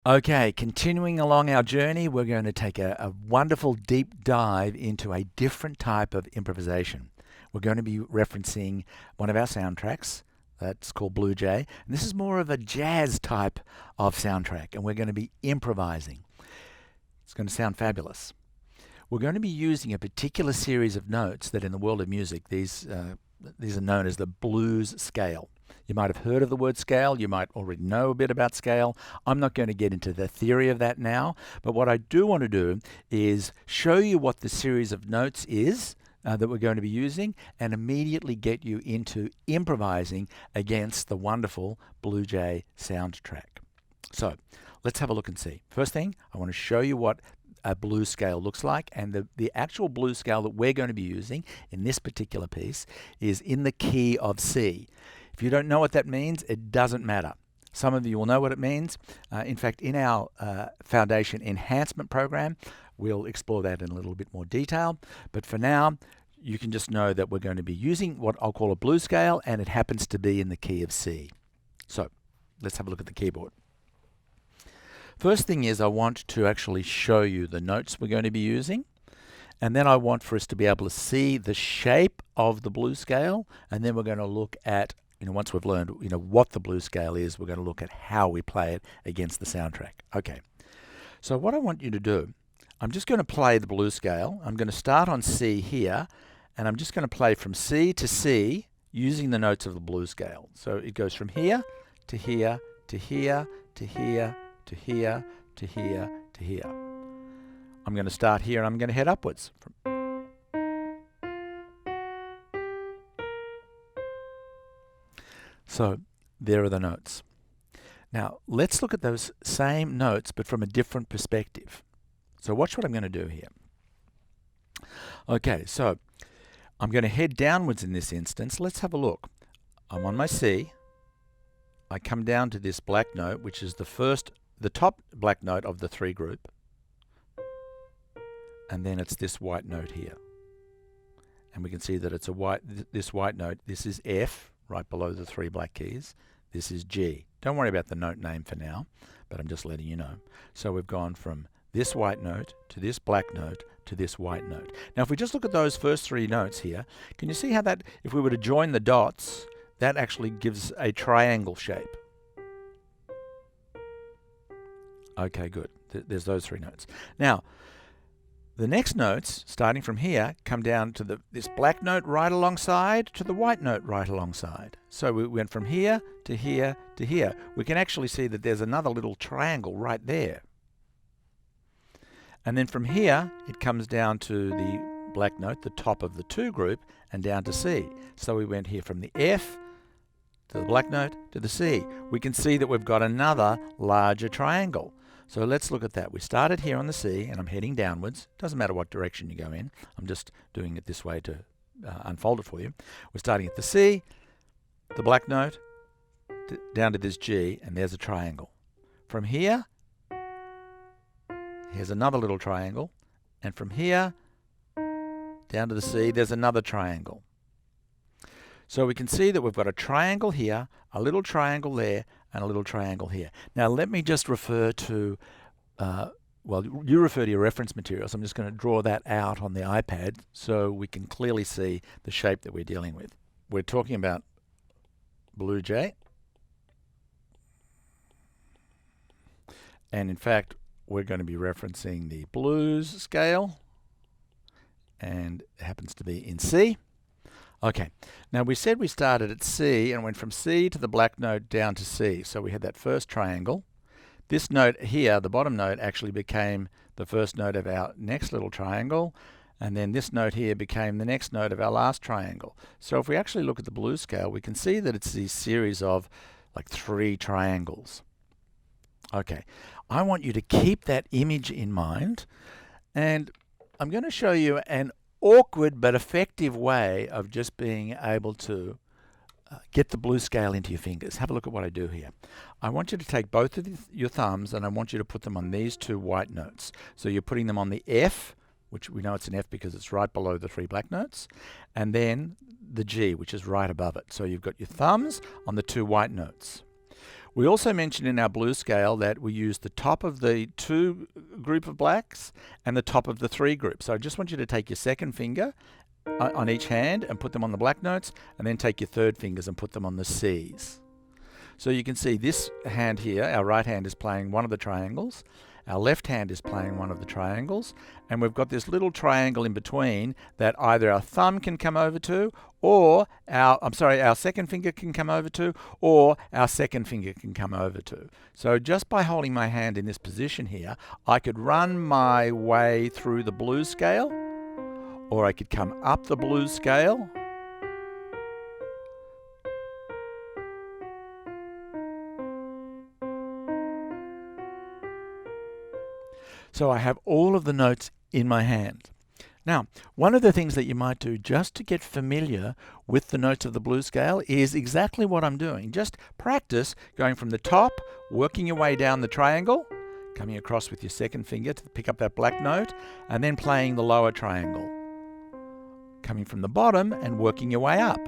Okay, continuing along our journey, we're going to take a wonderful deep dive into a different type of improvisation. We're going to be referencing one of our soundtracks that's called Blue Jay, and this is more of a jazz type of soundtrack, and we're going to be improvising. It's going to sound fabulous. We're going to be using a particular series of notes that in the world of music, these are known as the blues scale. You might have heard of the word scale. You might already know a bit about scale. I'm not going to get into the theory of that now, but what I do want to do is show you what the series of notes is that we're going to be using and immediately get you into improvising against the wonderful Blue Jay soundtrack. So let's have a look and see. First thing, I want to show you what a blues scale looks like, and the actual blues scale that we're going to be using in this particular piece is in the key of C. If you don't know what that means, it doesn't matter. Some of you will know what it means. In fact, in our foundation enhancement program, we'll explore that in a little bit more detail. But for now, you can just know that we're going to be using what I'll call a blues scale, and it happens to be in the key of C. So let's have a look at the keyboard. First thing is I want to actually show you the notes we're going to be using. And then I want for us to be able to see the shape of the blues scale. And then we're going to look at, once we've learned, what the blues scale is, we're going to look at how we play it against the soundtrack. Okay. So what I want you to do, I'm just going to play the blues scale. I'm going to start on C here, and I'm just going to play from C to C using the notes of the blues scale. So it goes from here to here to here to here to here to here to here. I'm going to start here and I'm going to head upwards. So there are the notes. Now let's look at those same notes but from a different perspective. So watch what I'm going to do here. Okay, so I'm going to head downwards in this instance. Let's have a look. I'm on my C. I come down to this black note, which is the top black note of the three group. And then it's this white note here. And we can see that it's this white note. This is F, right below the three black keys. This is G. Don't worry about the note name for now, but I'm just letting you know. So we've gone from this white note to this black note to this white note. Now if we just look at those first three notes here, can you see how that, if we were to join the dots, that actually gives a triangle shape? Okay, good. There's those three notes. Now, the next notes, starting from here, come down to this black note right alongside to the white note right alongside. So we went from here to here to here. We can actually see that there's another little triangle right there. And then from here, it comes down to the black note, the top of the two group, and down to C. So we went here from the F to the black note to the C. We can see that we've got another larger triangle. So let's look at that. We started here on the C, and I'm heading downwards. Doesn't matter what direction you go in. I'm just doing it this way to unfold it for you. We're starting at the C, the black note, down to this G, and there's a triangle. From here, here's another little triangle. And from here, down to the C, there's another triangle. So we can see that we've got a triangle here, a little triangle there, and a little triangle here. Now let me just refer to, you refer to your reference materials. I'm just going to draw that out on the iPad so we can clearly see the shape that we're dealing with. We're talking about Blue Jay. And in fact, we're going to be referencing the blues scale, and it happens to be in C. Okay, now we said we started at C and went from C to the black note down to C. So we had that first triangle. This note here, the bottom note, actually became the first note of our next little triangle. And then this note here became the next note of our last triangle. So if we actually look at the blues scale, we can see that it's these series of like three triangles. Okay, I want you to keep that image in mind. And I'm going to show you an awkward but effective way of just being able to get the blues scale into your fingers. Have a look at what I do here. I want you to take both of your thumbs and I want you to put them on these two white notes. So you're putting them on the F, which we know it's an F because it's right below the three black notes, and then the G, which is right above it. So you've got your thumbs on the two white notes. We also mentioned in our blues scale that we use the top of the 2 group of blacks and the top of the 3 group. So I just want you to take your second finger on each hand and put them on the black notes, and then take your third fingers and put them on the Cs. So you can see this hand here, our right hand is playing one of the triangles, our left hand is playing one of the triangles, and we've got this little triangle in between that either our thumb can come over to, or our second finger can come over to, or our second finger can come over to. So just by holding my hand in this position here, I could run my way through the blues scale, or I could come up the blues scale, so I have all of the notes in my hand. Now, one of the things that you might do just to get familiar with the notes of the blues scale is exactly what I'm doing. Just practice going from the top, working your way down the triangle, coming across with your second finger to pick up that black note, and then playing the lower triangle. Coming from the bottom and working your way up.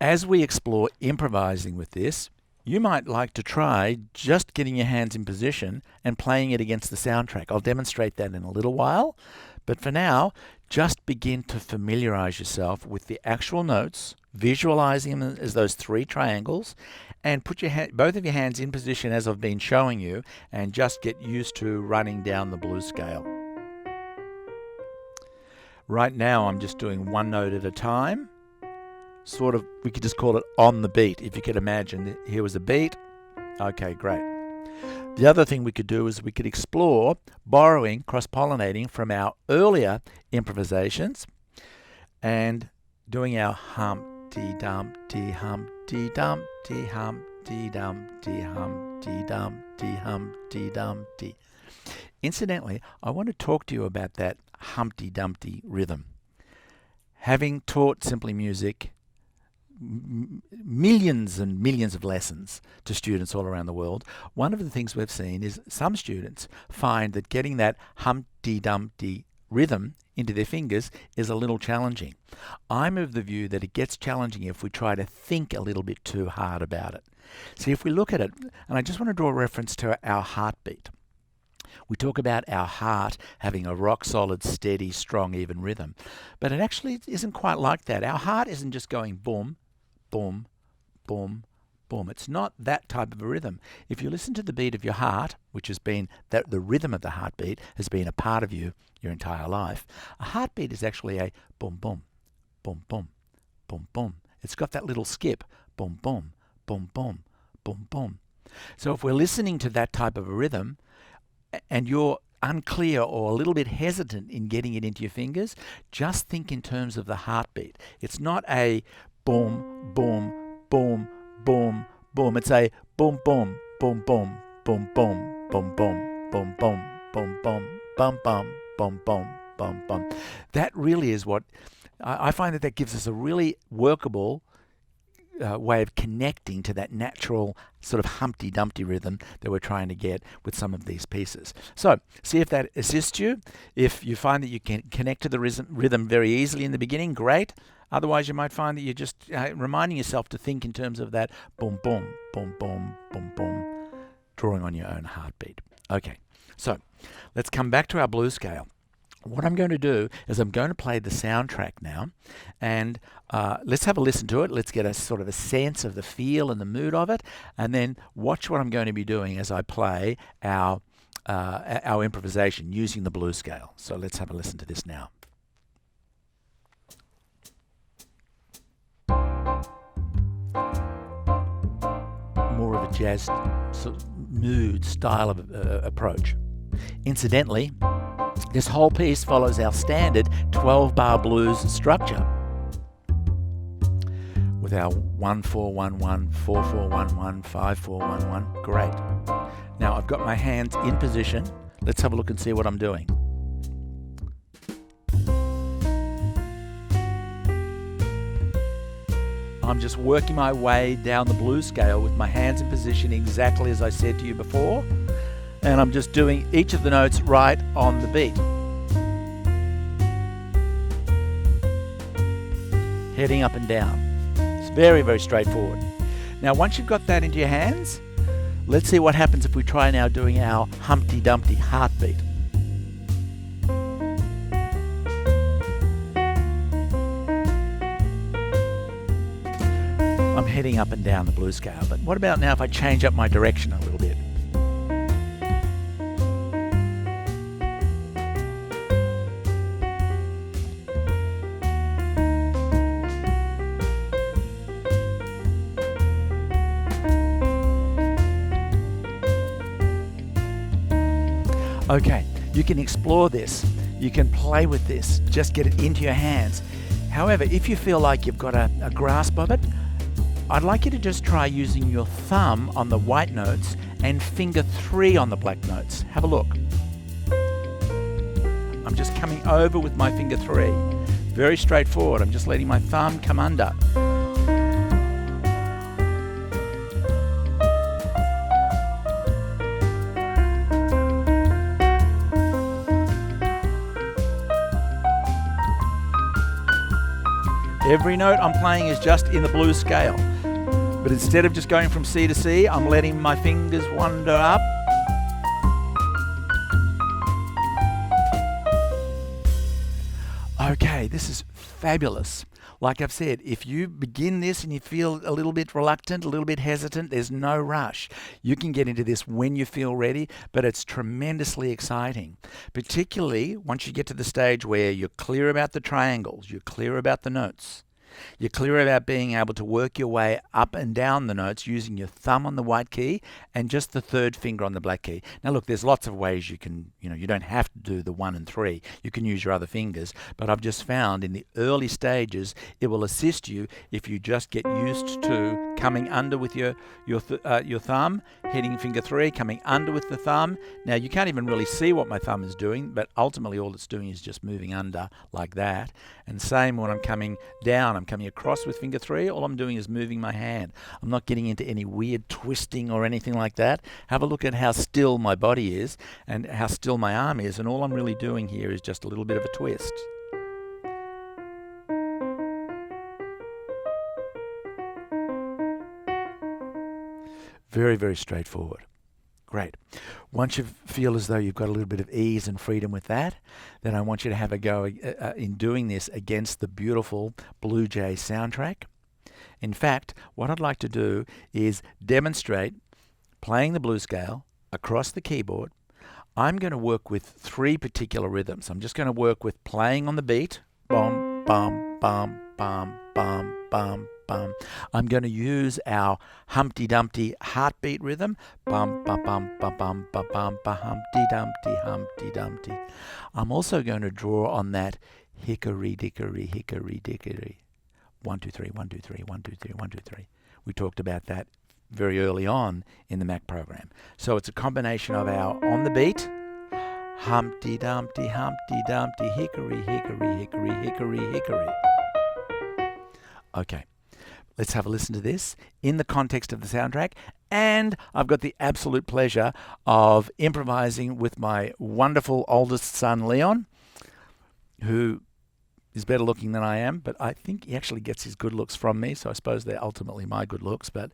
As we explore improvising with this, you might like to try just getting your hands in position and playing it against the soundtrack. I'll demonstrate that in a little while, but for now, just begin to familiarize yourself with the actual notes, visualizing them as those 3 triangles, and put both of your hands in position as I've been showing you, and just get used to running down the blues scale. Right now, I'm just doing one note at a time. Sort of, we could just call it on the beat. If you could imagine, here was a beat. Okay, great. The other thing we could do is we could explore borrowing, cross-pollinating from our earlier improvisations and doing our Humpty Dumpty, Humpty Dumpty, Humpty Dumpty, Humpty Dumpty, Humpty Dumpty. Incidentally, I want to talk to you about that Humpty Dumpty rhythm. Having taught Simply Music millions and millions of lessons to students all around the world, one of the things we've seen is some students find that getting that Humpty Dumpty rhythm into their fingers is a little challenging. I'm of the view that it gets challenging if we try to think a little bit too hard about it. See, if we look at it, and I just want to draw a reference to our heartbeat. We talk about our heart having a rock-solid, steady, strong, even rhythm. But it actually isn't quite like that. Our heart isn't just going boom, boom, boom, boom. It's not that type of a rhythm. If you listen to the beat of your heart, which has been that the rhythm of the heartbeat has been a part of you your entire life, a heartbeat is actually a boom, boom, boom, boom, boom, boom. It's got that little skip, boom, boom, boom, boom, boom, boom. So if we're listening to that type of a rhythm, and you're unclear or a little bit hesitant in getting it into your fingers, just think in terms of the heartbeat. It's not a boom, boom, boom, boom, boom. It's a boom, boom, boom, boom, boom, boom, boom, boom, boom, boom, boom, boom, bum, bum, boom, boom, boom, boom. That really is what I find that gives us a really workable way of connecting to that natural sort of Humpty Dumpty rhythm that we're trying to get with some of these pieces. So see if that assists you. If you find that you can connect to the rhythm very easily in the beginning, great. Otherwise, you might find that you're just reminding yourself to think in terms of that boom, boom, boom, boom, boom, boom, drawing on your own heartbeat. Okay, so let's come back to our blues scale. What I'm going to do is I'm going to play the soundtrack now, and let's have a listen to it. Let's get a sort of a sense of the feel and the mood of it, and then watch what I'm going to be doing as I play our improvisation using the blues scale. So let's have a listen to this now. More of a jazz sort of mood style of approach. Incidentally, this whole piece follows our standard 12-bar blues structure with our 1-4-1-1, 4-4-1-1, 5-4-1-1. Great. Now I've got my hands in position. Let's have a look and see what I'm doing. I'm just working my way down the blues scale with my hands in position exactly as I said to you before. And I'm just doing each of the notes right on the beat. heading up and down. It's very, very straightforward. Now, once you've got that into your hands, let's see what happens if we try now doing our Humpty Dumpty heartbeat. I'm heading up and down the blues scale, but what about now if I change up my direction a little bit? Okay, you can explore this, you can play with this, just get it into your hands. However, if you feel like you've got a grasp of it, I'd like you to just try using your thumb on the white notes and finger 3 on the black notes. Have a look. I'm just coming over with my finger 3. Very straightforward. I'm just letting my thumb come under. Every note I'm playing is just in the blues scale. But instead of just going from C to C, I'm letting my fingers wander up. Okay, this is fabulous. Like I've said, if you begin this and you feel a little bit reluctant, a little bit hesitant, there's no rush. You can get into this when you feel ready, but it's tremendously exciting. Particularly once you get to the stage where you're clear about the triangles, you're clear about the notes. You're clear about being able to work your way up and down the notes using your thumb on the white key and just the third finger on the black key. Now look, there's lots of ways you can, you don't have to do the 1 and 3. You can use your other fingers, but I've just found in the early stages it will assist you if you just get used to coming under with your thumb, hitting finger 3, coming under with the thumb. Now you can't even really see what my thumb is doing, but ultimately all it's doing is just moving under like that. And same when I'm coming down, I'm coming across with finger 3, all I'm doing is moving my hand. I'm not getting into any weird twisting or anything like that. Have a look at how still my body is and how still my arm is, and all I'm really doing here is just a little bit of a twist. Very, very straightforward. Great. Once you feel as though you've got a little bit of ease and freedom with that, then I want you to have a go in doing this against the beautiful Blue Jay soundtrack. In fact, what I'd like to do is demonstrate playing the blues scale across the keyboard. I'm going to work with 3 particular rhythms. I'm just going to work with playing on the beat. Bum, bum, bum, bum, bum, bum, bum. I'm going to use our Humpty Dumpty heartbeat rhythm. Bum, bum, bum, bum, bum, bum, bum, bum, Humpty Dumpty, Humpty Dumpty. I'm also going to draw on that hickory dickory, hickory dickory. 1, 2, 3, 1, 2, 3, 1, 2, 3, 1, 2, 3. We talked about that very early on in the Mac program. So it's a combination of our on the beat, Humpty Dumpty, hickory, hickory, hickory, hickory, hickory. Okay, let's have a listen to this in the context of the soundtrack. And I've got the absolute pleasure of improvising with my wonderful oldest son, Leon, who is better looking than I am, but I think he actually gets his good looks from me, so I suppose they're ultimately my good looks. But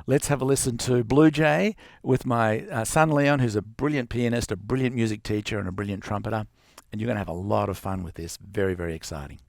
let's have a listen to Blue Jay with my son Leon, who's a brilliant pianist, a brilliant music teacher, and a brilliant trumpeter. And you're going to have a lot of fun with this. Very, very exciting.